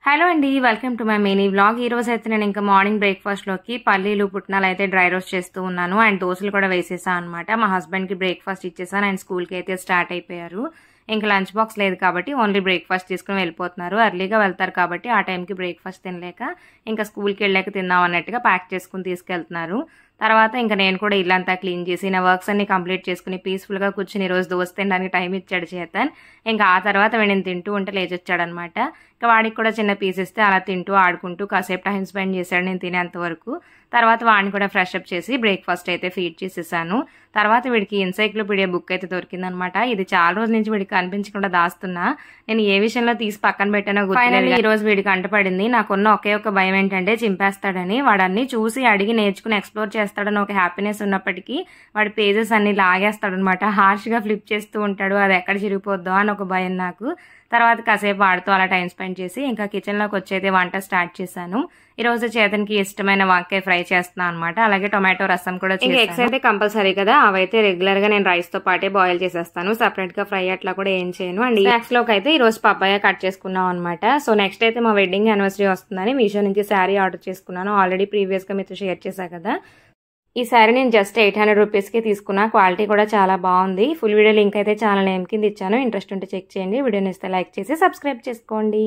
Hello అండి, welcome to my mini vlog. ఈ రోజు అయితే నేను ఇంకా మార్నింగ్ బ్రేక్ఫాస్ట్లోకి పల్లీలు పుట్నాలు అయితే డ్రై రోస్ట్ చేస్తూ ఉన్నాను. అండ్ దోశలు కూడా వేసేసాను అనమాట. మా హస్బెండ్కి బ్రేక్ఫాస్ట్ ఇచ్చేసాను. అండ్ స్కూల్కి అయితే స్టార్ట్ అయిపోయారు. ఇంకా లంచ్ బాక్స్ లేదు కాబట్టి ఓన్లీ బ్రేక్ఫాస్ట్ తీసుకుని వెళ్ళిపోతున్నారు. ఎర్లీగా వెళ్తారు కాబట్టి ఆ టైంకి బ్రేక్ఫాస్ట్ తినలేక ఇంకా స్కూల్కి వెళ్ళాక తిందాం అన్నట్టుగా ప్యాక్ చేసుకుని తీసుకెళ్తున్నారు. తర్వాత ఇంకా నేను కూడా ఇల్లంతా క్లీన్ చేసి నా వర్క్స్ అన్ని కంప్లీట్ చేసుకుని పీస్ఫుల్గా కూర్చుని ఈరోజు దోశ తినడానికి టైం ఇచ్చాడు చేతన్. ఇంకా ఆ తర్వాత నేను తింటూ ఉంటే లేచొచ్చాడనమాట. ఇంకా వాడికి కూడా చిన్న పీస్ ఇస్తే అలా తింటూ ఆడుకుంటూ కాసేపు టైం స్పెండ్ చేశాడు నేను తినేంత వరకు. తర్వాత వాడిని కూడా ఫ్రెష్ అప్ చేసి బ్రేక్ఫాస్ట్ అయితే ఫీడ్ చేసేసాను. తర్వాత వీడికి ఎన్సైక్లోపీడియా బుక్ అయితే దొరికిందనమాట. ఇది చాలా రోజుల నుంచి వీడికి కనిపించకుండా దాస్తున్నా. నేను ఏ విషయంలో తీసి పక్కన పెట్టానో గుర్తులేదు. ఈ రోజు వీడికి అంటపడింది. నాకున్న ఒకే ఒక భయం ఏంటంటే చింపేస్తాడని. వాడన్నీ చూసి అడిగి నేర్చుకుని ఎక్స్ప్లోర్ చేస్తాడని ఒక హ్యాపీనెస్ ఉన్నప్పటికీ వాడి పేజెస్ అన్ని లాగేస్తాడనమాట. హార్ష్గా ఫ్లిప్ చేస్తూ ఉంటాడు. అది ఎక్కడ చిరిగిపోద్దో అని ఒక భయం నాకు. తర్వాత కాసేపు వాడుతూ అలా టైం స్పెండ్ చేసి ఇంకా కిచెన్లోకి వచ్చేది వంట స్టార్ట్ చేశాను. ఈరోజు చేతన్కి ఇష్టమైన వంకాయ ఫ్రై చేస్తున్నాను అనమాట. అలాగే టొమాటో రసం కూడా చేశాను. ఎగ్స్ అయితే కంపల్సరీ కదా, అవైతే రెగ్యులర్ గా నేను రైస్ తో పాటే బాయిల్ చేసేస్తాను. సెపరేట్ గా ఫ్రై అట్లా కూడా ఏం చేయను. అండ్ స్నాక్స్ లోకి అయితే ఈ రోజు పప్పాయ కట్ చేసుకున్నాం అనమాట. సో నెక్స్ట్ అయితే మా వెడ్డింగ్ యానివర్సరీ వస్తుందని మీషో నుంచి శారీ ఆర్డర్ చేసుకున్నాను. ఆల్రెడీ ప్రీవియస్ గా మీతో షేర్ చేశా కదా. ఈ శారీ నేను జస్ట్ 800 రూపీస్కి తీసుకున్నా. క్వాలిటీ కూడా చాలా బాగుంది. ఫుల్ వీడియో లింక్ అయితే ఛానల్ నేమ్ కింద ఇచ్చాను. ఇంట్రెస్ట్ ఉంటే చెక్ చేయండి. వీడియోని ఇస్తే లైక్ చేసి సబ్స్క్రైబ్ చేసుకోండి.